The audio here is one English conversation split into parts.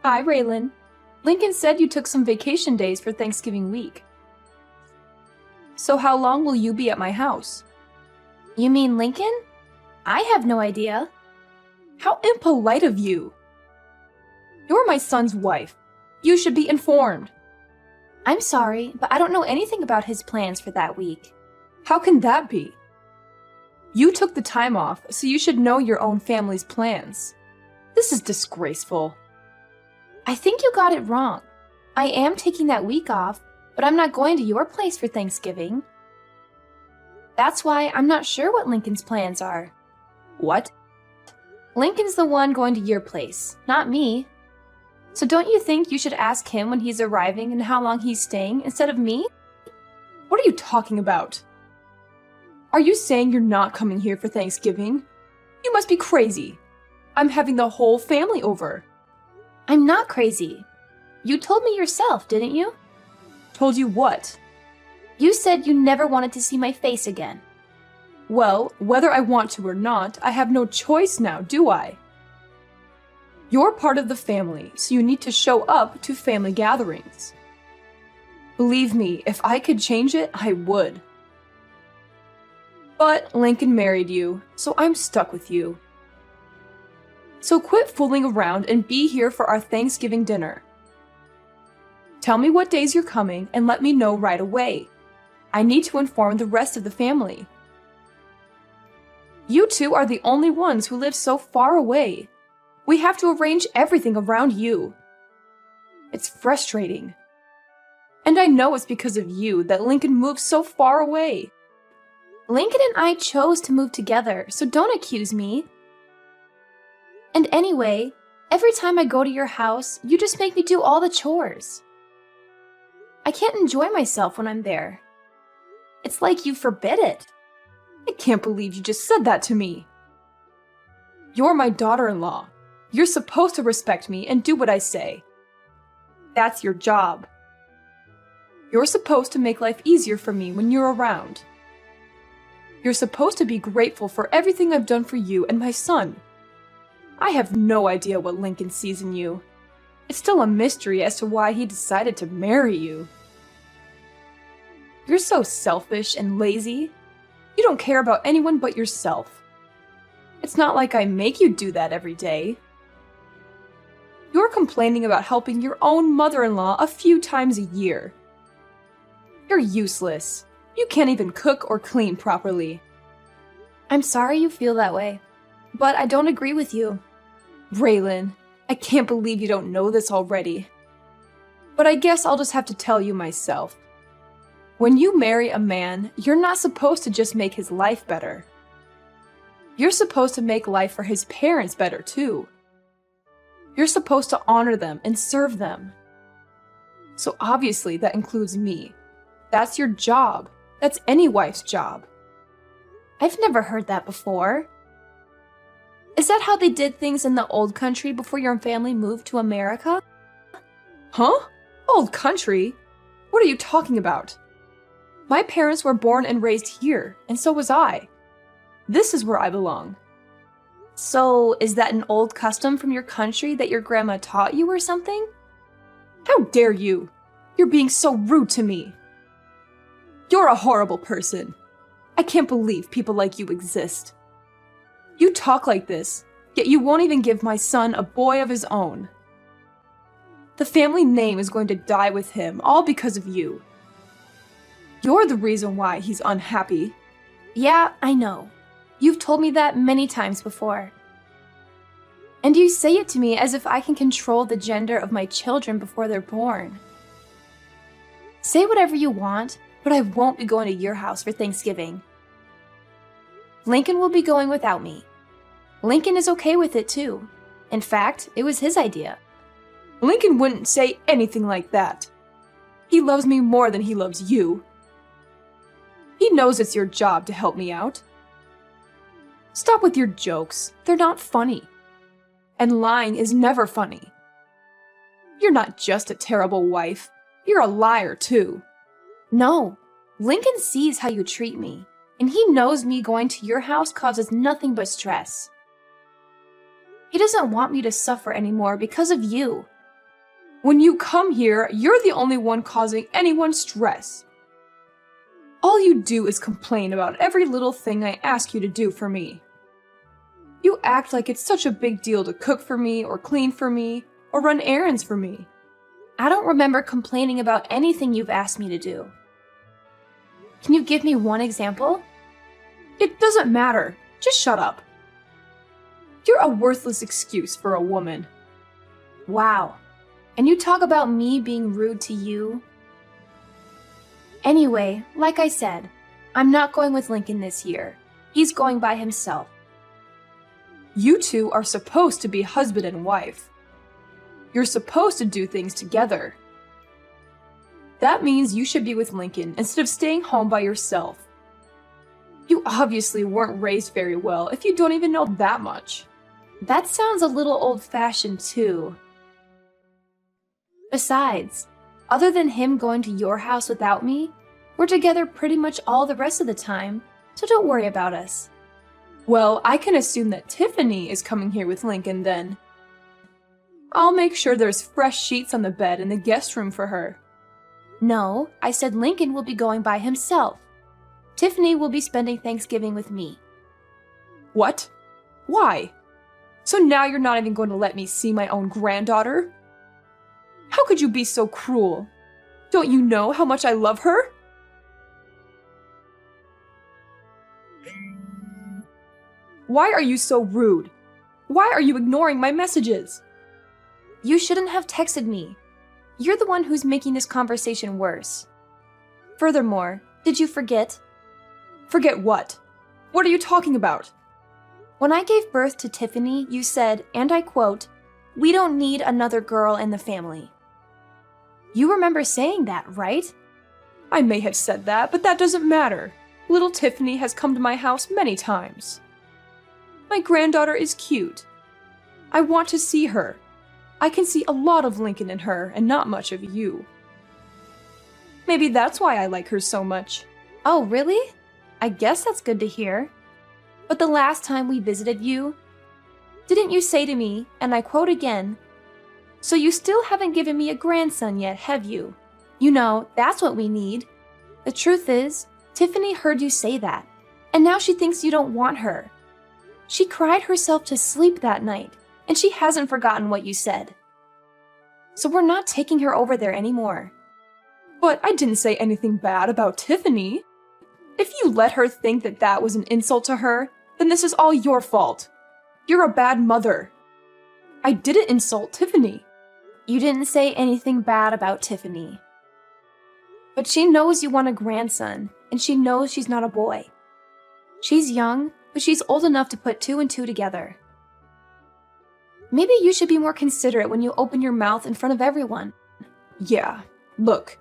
Hi, Raylan. Lincoln said you took some vacation days for Thanksgiving week. So how long will you be at my house? You mean Lincoln? I have no idea. How impolite of you! You're my son's wife. You should be informed. I'm sorry, but I don't know anything about his plans for that week. How can that be? You took the time off, so you should know your own family's plans. This is disgraceful. I think you got it wrong. I am taking that week off, but I'm not going to your place for Thanksgiving. That's why I'm not sure what Lincoln's plans are. What? Lincoln's the one going to your place, not me. So don't you think you should ask him when he's arriving and how long he's staying instead of me? What are you talking about? Are you saying you're not coming here for Thanksgiving? You must be crazy. I'm having the whole family over. I'm not crazy. You told me yourself, didn't you? Told you what? You said you never wanted to see my face again. Well, whether I want to or not, I have no choice now, do I? You're part of the family, so you need to show up to family gatherings. Believe me, if I could change it, I would. But Lincoln married you, so I'm stuck with you. So quit fooling around and be here for our Thanksgiving dinner. Tell me what days you're coming and let me know right away. I need to inform the rest of the family. You two are the only ones who live so far away. We have to arrange everything around you. It's frustrating. And I know it's because of you that Lincoln moved so far away. Lincoln and I chose to move together, so don't accuse me. And anyway, every time I go to your house, you just make me do all the chores. I can't enjoy myself when I'm there. It's like you forbid it. I can't believe you just said that to me. You're my daughter-in-law. You're supposed to respect me and do what I say. That's your job. You're supposed to make life easier for me when you're around. You're supposed to be grateful for everything I've done for you and my son. I have no idea what Lincoln sees in you. It's still a mystery as to why he decided to marry you. You're so selfish and lazy. You don't care about anyone but yourself. It's not like I make you do that every day. You're complaining about helping your own mother-in-law a few times a year. You're useless. You can't even cook or clean properly. I'm sorry you feel that way, but I don't agree with you. Raylan, I can't believe you don't know this already. But I guess I'll just have to tell you myself. When you marry a man, you're not supposed to just make his life better. You're supposed to make life for his parents better too. You're supposed to honor them and serve them. So obviously that includes me. That's your job. That's any wife's job. I've never heard that before. Is that how they did things in the old country before your family moved to America? Huh? Old country? What are you talking about? My parents were born and raised here, and so was I. This is where I belong. So, is that an old custom from your country that your grandma taught you or something? How dare you? You're being so rude to me. You're a horrible person. I can't believe people like you exist. You talk like this, yet you won't even give my son a boy of his own. The family name is going to die with him, all because of you. You're the reason why he's unhappy. Yeah, I know. You've told me that many times before. And you say it to me as if I can control the gender of my children before they're born. Say whatever you want, but I won't be going to your house for Thanksgiving. Lincoln will be going without me. Lincoln is okay with it too. In fact, it was his idea. Lincoln wouldn't say anything like that. He loves me more than he loves you. He knows it's your job to help me out. Stop with your jokes. They're not funny. And lying is never funny. You're not just a terrible wife. You're a liar too. No, Lincoln sees how you treat me, and he knows me going to your house causes nothing but stress. He doesn't want me to suffer anymore because of you. When you come here, you're the only one causing anyone stress. All you do is complain about every little thing I ask you to do for me. You act like it's such a big deal to cook for me, or clean for me, or run errands for me. I don't remember complaining about anything you've asked me to do. Can you give me one example? It doesn't matter. Just shut up. You're a worthless excuse for a woman. Wow. And you talk about me being rude to you? Anyway, like I said, I'm not going with Lincoln this year. He's going by himself. You two are supposed to be husband and wife. You're supposed to do things together. That means you should be with Lincoln instead of staying home by yourself. You obviously weren't raised very well if you don't even know that much. That sounds a little old-fashioned too. Besides, other than him going to your house without me, we're together pretty much all the rest of the time, so don't worry about us. Well, I can assume that Tiffany is coming here with Lincoln then. I'll make sure there's fresh sheets on the bed in the guest room for her. No, I said Lincoln will be going by himself. Tiffany will be spending Thanksgiving with me. What? Why? So now you're not even going to let me see my own granddaughter? How could you be so cruel? Don't you know how much I love her? Why are you so rude? Why are you ignoring my messages? You shouldn't have texted me. You're the one who's making this conversation worse. Furthermore, did you forget? Forget what? What are you talking about? When I gave birth to Tiffany, you said, and I quote, "We don't need another girl in the family." You remember saying that, right? I may have said that, but that doesn't matter. Little Tiffany has come to my house many times. My granddaughter is cute. I want to see her. I can see a lot of Lincoln in her and not much of you. Maybe that's why I like her so much. Oh, really? I guess that's good to hear. But the last time we visited you, didn't you say to me, and I quote again, "So you still haven't given me a grandson yet, have you? You know, that's what we need." The truth is, Tiffany heard you say that, and now she thinks you don't want her. She cried herself to sleep that night, and she hasn't forgotten what you said. So we're not taking her over there anymore. But I didn't say anything bad about Tiffany. If you let her think that that was an insult to her, then this is all your fault. You're a bad mother. I didn't insult Tiffany. You didn't say anything bad about Tiffany. But she knows you want a grandson, and she knows she's not a boy. She's young, but she's old enough to put two and two together. Maybe you should be more considerate when you open your mouth in front of everyone. Yeah, look,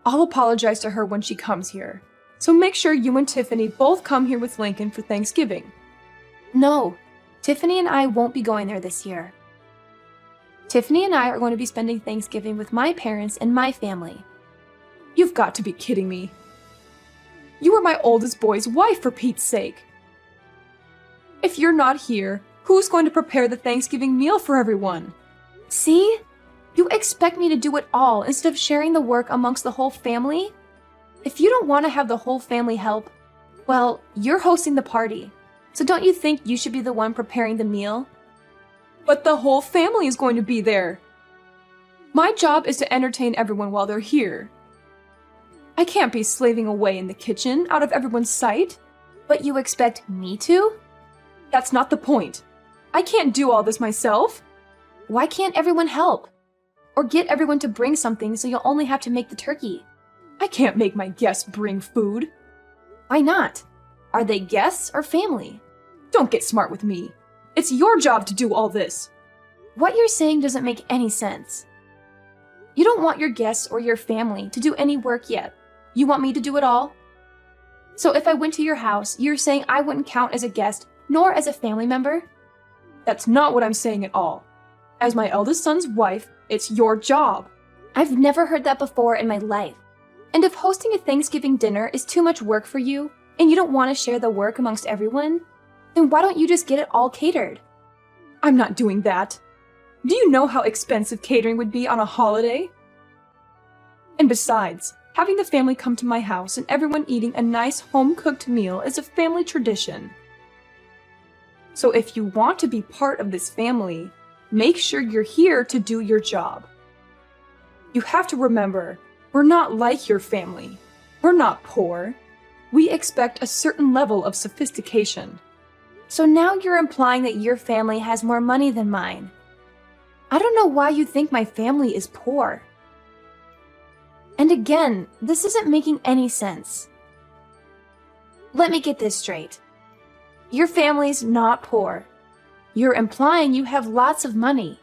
I'll apologize to her when she comes here. So make sure you and Tiffany both come here with Lincoln for Thanksgiving. No, Tiffany and I won't be going there this year. Tiffany and I are going to be spending Thanksgiving with my parents and my family. You've got to be kidding me. You were my oldest boy's wife, for Pete's sake. If you're not here, who's going to prepare the Thanksgiving meal for everyone? See? You expect me to do it all instead of sharing the work amongst the whole family? If you don't want to have the whole family help, well, you're hosting the party. So don't you think you should be the one preparing the meal? But the whole family is going to be there. My job is to entertain everyone while they're here. I can't be slaving away in the kitchen out of everyone's sight. But you expect me to? That's not the point. I can't do all this myself. Why can't everyone help? Or get everyone to bring something so you'll only have to make the turkey? I can't make my guests bring food. Why not? Are they guests or family? Don't get smart with me. It's your job to do all this. What you're saying doesn't make any sense. You don't want your guests or your family to do any work yet. You want me to do it all? So if I went to your house, you're saying I wouldn't count as a guest nor as a family member? That's not what I'm saying at all. As my eldest son's wife, it's your job. I've never heard that before in my life. And if hosting a Thanksgiving dinner is too much work for you, and you don't want to share the work amongst everyone, then why don't you just get it all catered? I'm not doing that. Do you know how expensive catering would be on a holiday? And besides, having the family come to my house and everyone eating a nice home-cooked meal is a family tradition. So if you want to be part of this family, make sure you're here to do your job. You have to remember, we're not like your family. We're not poor. We expect a certain level of sophistication. So now you're implying that your family has more money than mine. I don't know why you think my family is poor. And again, this isn't making any sense. Let me get this straight. Your family's not poor. You're implying you have lots of money,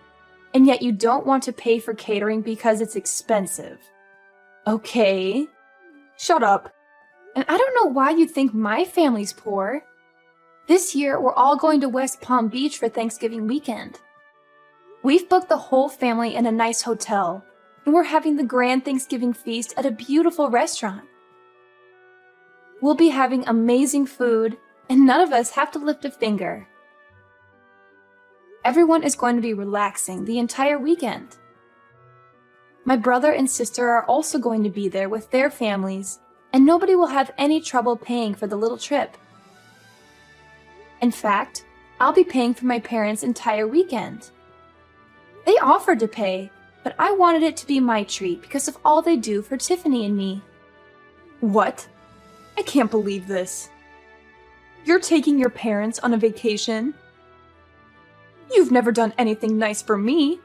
and yet you don't want to pay for catering because it's expensive. Okay. Shut up. And I don't know why you think my family's poor. This year, we're all going to West Palm Beach for Thanksgiving weekend. We've booked the whole family in a nice hotel, and we're having the grand Thanksgiving feast at a beautiful restaurant. We'll be having amazing food, and none of us have to lift a finger. Everyone is going to be relaxing the entire weekend. My brother and sister are also going to be there with their families, and nobody will have any trouble paying for the little trip. In fact, I'll be paying for my parents' entire weekend. They offered to pay, but I wanted it to be my treat because of all they do for Tiffany and me. What? I can't believe this. You're taking your parents on a vacation? You've never done anything nice for me.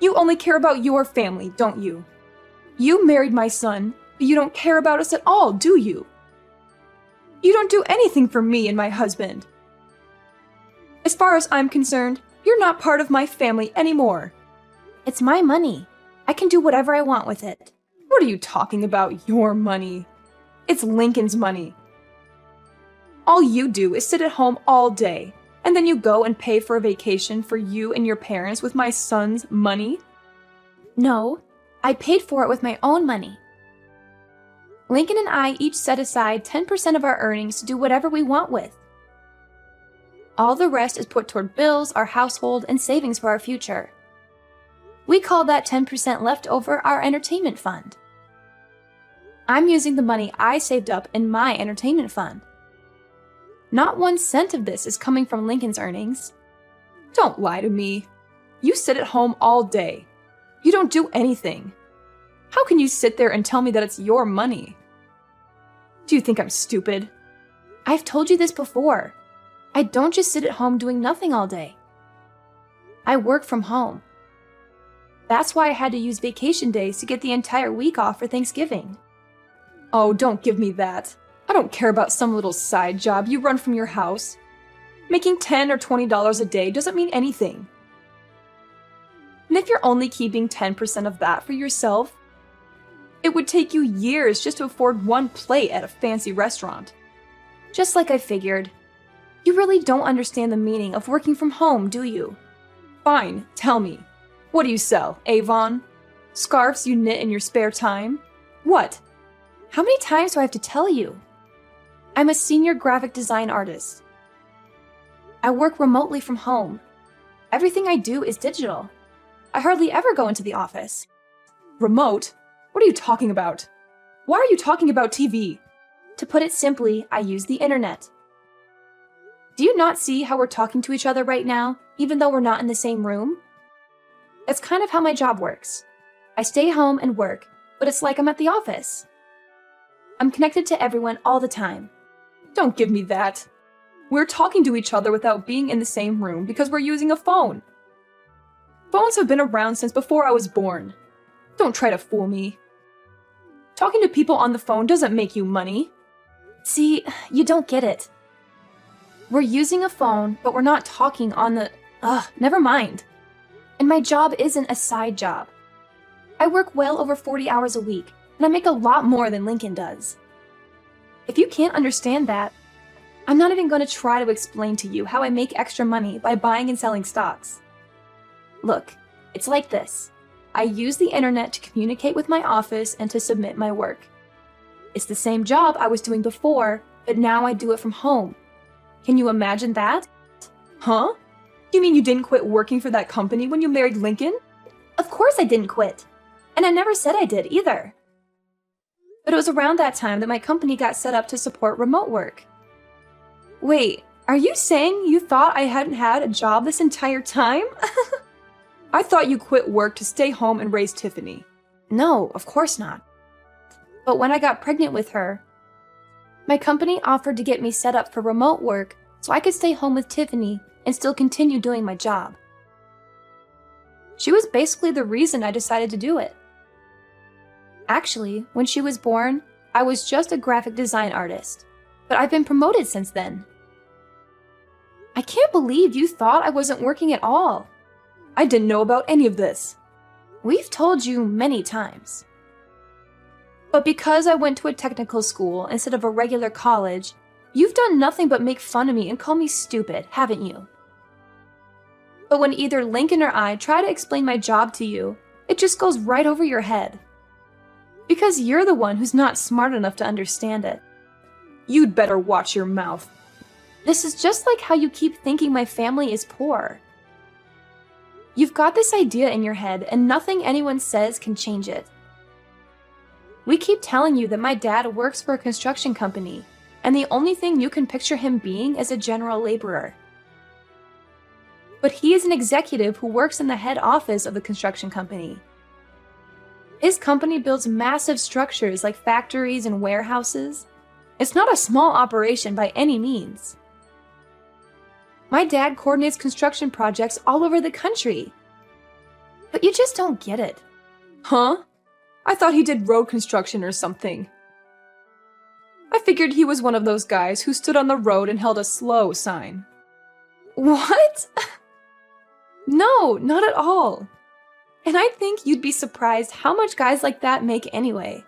You only care about your family, don't you? You married my son, but you don't care about us at all, do you? You don't do anything for me and my husband. As far as I'm concerned, you're not part of my family anymore. It's my money. I can do whatever I want with it. What are you talking about, your money? It's Lincoln's money. All you do is sit at home all day, and then you go and pay for a vacation for you and your parents with my son's money? No, I paid for it with my own money. Lincoln and I each set aside 10% of our earnings to do whatever we want with. All the rest is put toward bills, our household, and savings for our future. We call that 10% left over our entertainment fund. I'm using the money I saved up in my entertainment fund. Not 1 cent of this is coming from Lincoln's earnings. Don't lie to me. You sit at home all day. You don't do anything. How can you sit there and tell me that it's your money? Do you think I'm stupid? I've told you this before. I don't just sit at home doing nothing all day. I work from home. That's why I had to use vacation days to get the entire week off for Thanksgiving. Oh, don't give me that. I don't care about some little side job you run from your house. Making $10 or $20 a day doesn't mean anything. And if you're only keeping 10% of that for yourself, it would take you years just to afford one plate at a fancy restaurant. Just like I figured. You really don't understand the meaning of working from home, do you? Fine, tell me. What do you sell, Avon? Scarves you knit in your spare time? What? How many times do I have to tell you? I'm a senior graphic design artist. I work remotely from home. Everything I do is digital. I hardly ever go into the office. Remote? What are you talking about? Why are you talking about TV? To put it simply, I use the internet. Do you not see how we're talking to each other right now, even though we're not in the same room? That's kind of how my job works. I stay home and work, but it's like I'm at the office. I'm connected to everyone all the time. Don't give me that. We're talking to each other without being in the same room because we're using a phone. Phones have been around since before I was born. Don't try to fool me. Talking to people on the phone doesn't make you money. See, you don't get it. We're using a phone, but we're not talking on the... never mind. And my job isn't a side job. I work well over 40 hours a week, and I make a lot more than Lincoln does. If you can't understand that, I'm not even going to try to explain to you how I make extra money by buying and selling stocks. Look, it's like this. I use the internet to communicate with my office and to submit my work. It's the same job I was doing before, but now I do it from home. Can you imagine that? Huh? You mean you didn't quit working for that company when you married Lincoln? Of course I didn't quit. And I never said I did either. But it was around that time that my company got set up to support remote work. Wait, are you saying you thought I hadn't had a job this entire time? I thought you quit work to stay home and raise Tiffany. No, of course not. But when I got pregnant with her, my company offered to get me set up for remote work so I could stay home with Tiffany and still continue doing my job. She was basically the reason I decided to do it. Actually, when she was born, I was just a graphic design artist, but I've been promoted since then. I can't believe you thought I wasn't working at all. I didn't know about any of this. We've told you many times. But because I went to a technical school instead of a regular college, you've done nothing but make fun of me and call me stupid, haven't you? But when either Lincoln or I try to explain my job to you, it just goes right over your head. Because you're the one who's not smart enough to understand it. You'd better watch your mouth. This is just like how you keep thinking my family is poor. You've got this idea in your head and nothing anyone says can change it. We keep telling you that my dad works for a construction company, and the only thing you can picture him being is a general laborer. But he is an executive who works in the head office of the construction company. His company builds massive structures like factories and warehouses. It's not a small operation by any means. My dad coordinates construction projects all over the country. But you just don't get it. Huh? I thought he did road construction or something. I figured he was one of those guys who stood on the road and held a slow sign. What? No, not at all. And I think you'd be surprised how much guys like that make anyway.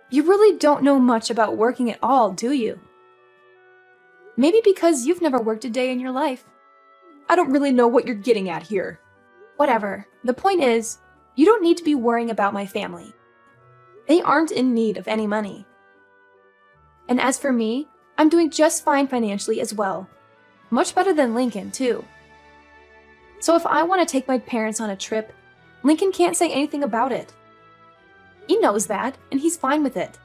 You really don't know much about working at all, do you? Maybe because you've never worked a day in your life. I don't really know what you're getting at here. Whatever. The point is, you don't need to be worrying about my family. They aren't in need of any money. And as for me, I'm doing just fine financially as well. Much better than Lincoln, too. So if I want to take my parents on a trip, Lincoln can't say anything about it. He knows that, and he's fine with it.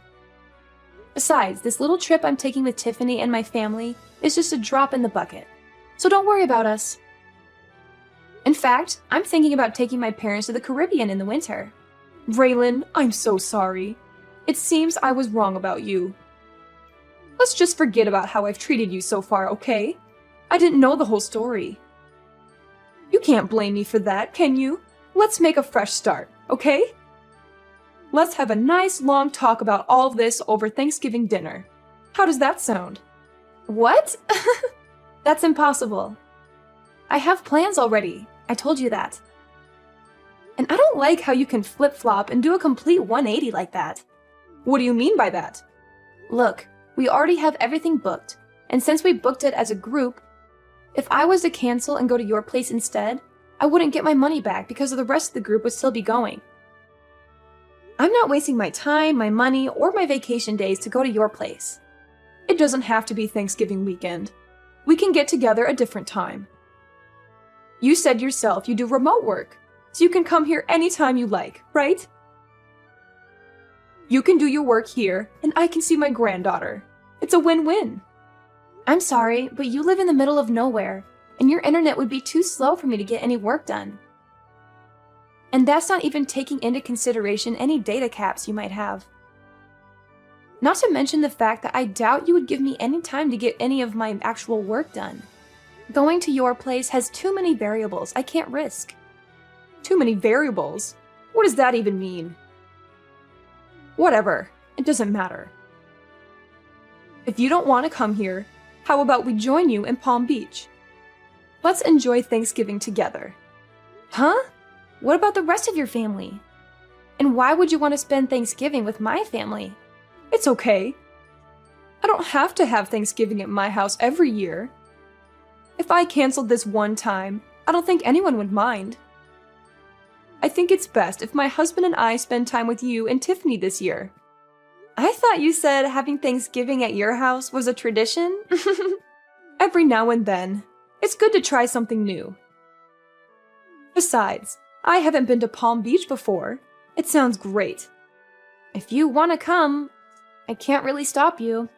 Besides, this little trip I'm taking with Tiffany and my family is just a drop in the bucket. So don't worry about us. In fact, I'm thinking about taking my parents to the Caribbean in the winter. Raylan, I'm so sorry. It seems I was wrong about you. Let's just forget about how I've treated you so far, okay? I didn't know the whole story. You can't blame me for that, can you? Let's make a fresh start, okay? Let's have a nice long talk about all this over Thanksgiving dinner. How does that sound? What? That's impossible. I have plans already. I told you that. And I don't like how you can flip-flop and do a complete 180 like that. What do you mean by that? Look, we already have everything booked, and since we booked it as a group, if I was to cancel and go to your place instead, I wouldn't get my money back because the rest of the group would still be going. I'm not wasting my time, my money, or my vacation days to go to your place. It doesn't have to be Thanksgiving weekend. We can get together a different time. You said yourself you do remote work, so you can come here anytime you like, right? You can do your work here, and I can see my granddaughter. It's a win-win. I'm sorry, but you live in the middle of nowhere, and your internet would be too slow for me to get any work done. And that's not even taking into consideration any data caps you might have. Not to mention the fact that I doubt you would give me any time to get any of my actual work done. Going to your place has too many variables I can't risk. Too many variables? What does that even mean? Whatever, it doesn't matter. If you don't want to come here, how about we join you in Palm Beach? Let's enjoy Thanksgiving together. Huh? What about the rest of your family? And why would you want to spend Thanksgiving with my family? It's okay. I don't have to have Thanksgiving at my house every year. If I canceled this one time, I don't think anyone would mind. I think it's best if my husband and I spend time with you and Tiffany this year. I thought you said having Thanksgiving at your house was a tradition? Every now and then. It's good to try something new. Besides, I haven't been to Palm Beach before. It sounds great. If you want to come, I can't really stop you.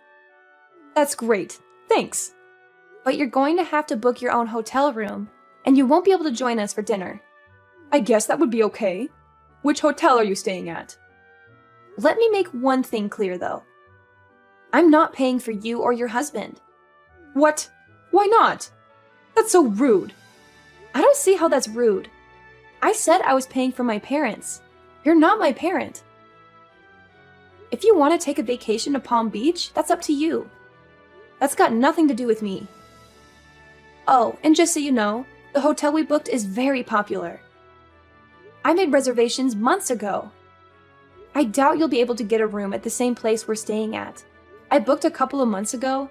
That's great. Thanks. But you're going to have to book your own hotel room, and you won't be able to join us for dinner. I guess that would be okay. Which hotel are you staying at? Let me make one thing clear, though. I'm not paying for you or your husband. What? Why not? That's so rude. I don't see how that's rude. I said I was paying for my parents. You're not my parent. If you want to take a vacation to Palm Beach, that's up to you. That's got nothing to do with me. Oh, and just so you know, the hotel we booked is very popular. I made reservations months ago. I doubt you'll be able to get a room at the same place we're staying at. I booked a couple of months ago,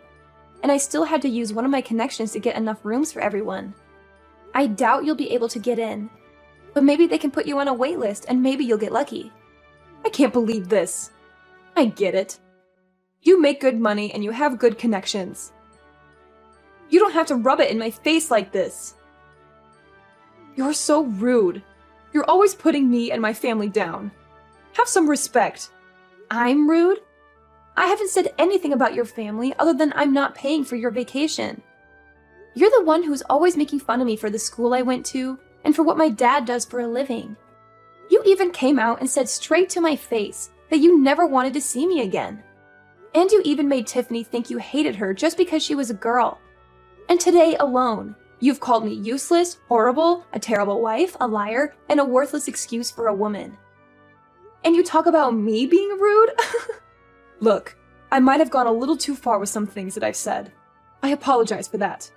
and I still had to use one of my connections to get enough rooms for everyone. I doubt you'll be able to get in, but maybe they can put you on a wait list and maybe you'll get lucky. I can't believe this. I get it. You make good money and you have good connections. You don't have to rub it in my face like this. You're so rude. You're always putting me and my family down. Have some respect. I'm rude? I haven't said anything about your family other than I'm not paying for your vacation. You're the one who's always making fun of me for the school I went to and for what my dad does for a living. You even came out and said straight to my face that you never wanted to see me again. And you even made Tiffany think you hated her just because she was a girl. And today alone, you've called me useless, horrible, a terrible wife, a liar, and a worthless excuse for a woman. And you talk about me being rude? Look, I might have gone a little too far with some things that I've said. I apologize for that.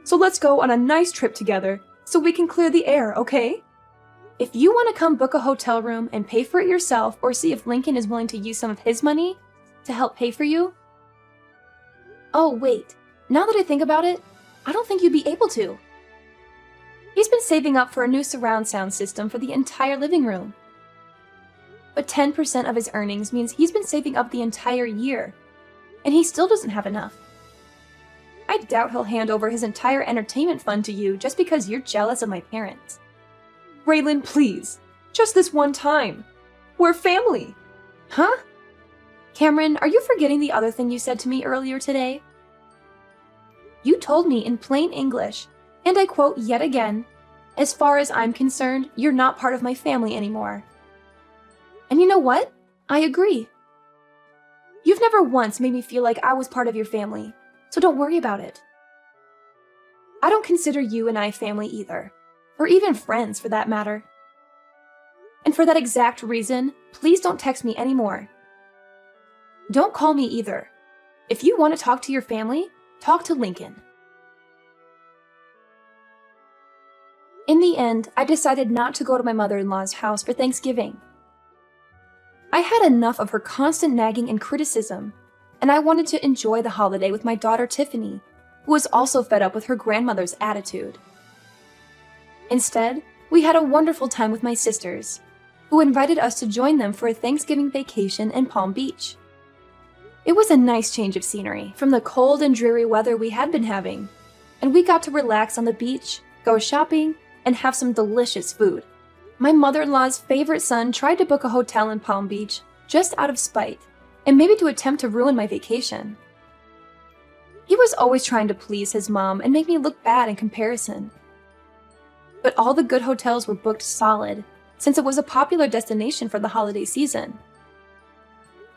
So let's go on a nice trip together so we can clear the air, okay? If you want to come book a hotel room and pay for it yourself or see if Lincoln is willing to use some of his money to help pay for you. Oh, wait. Now that I think about it, I don't think you'd be able to. He's been saving up for a new surround sound system for the entire living room. But 10% of his earnings means he's been saving up the entire year, and he still doesn't have enough. I doubt he'll hand over his entire entertainment fund to you just because you're jealous of my parents. Raylan, please. Just this one time. We're family. Huh? Cameron, are you forgetting the other thing you said to me earlier today? You told me in plain English, and I quote yet again, "As far as I'm concerned, you're not part of my family anymore." And you know what? I agree. You've never once made me feel like I was part of your family, so don't worry about it. I don't consider you and I family either, or even friends for that matter. And for that exact reason, please don't text me anymore. Don't call me either. If you want to talk to your family, talk to Lincoln. In the end, I decided not to go to my mother-in-law's house for Thanksgiving. I had enough of her constant nagging and criticism, and I wanted to enjoy the holiday with my daughter Tiffany, who was also fed up with her grandmother's attitude. Instead, we had a wonderful time with my sisters, who invited us to join them for a Thanksgiving vacation in Palm Beach. It was a nice change of scenery from the cold and dreary weather we had been having, and we got to relax on the beach, go shopping, and have some delicious food. My mother-in-law's favorite son tried to book a hotel in Palm Beach just out of spite, and maybe to attempt to ruin my vacation. He was always trying to please his mom and make me look bad in comparison. But all the good hotels were booked solid, since it was a popular destination for the holiday season.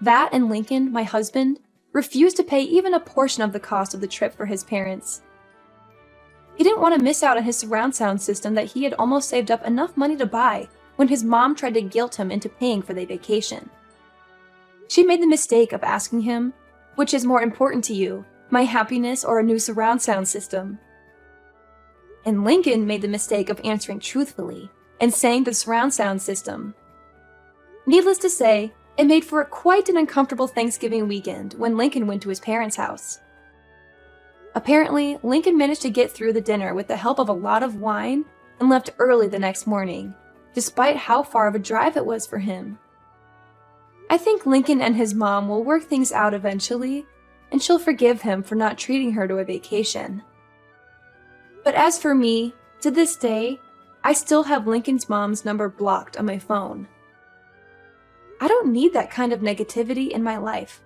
That and Lincoln, my husband, refused to pay even a portion of the cost of the trip for his parents. He didn't want to miss out on his surround sound system that he had almost saved up enough money to buy when his mom tried to guilt him into paying for the vacation. She made the mistake of asking him, "Which is more important to you, my happiness or a new surround sound system?" And Lincoln made the mistake of answering truthfully and saying the surround sound system. Needless to say, it made for quite an uncomfortable Thanksgiving weekend when Lincoln went to his parents' house. Apparently, Lincoln managed to get through the dinner with the help of a lot of wine and left early the next morning, despite how far of a drive it was for him. I think Lincoln and his mom will work things out eventually, and she'll forgive him for not treating her to a vacation. But as for me, to this day, I still have Lincoln's mom's number blocked on my phone. I don't need that kind of negativity in my life.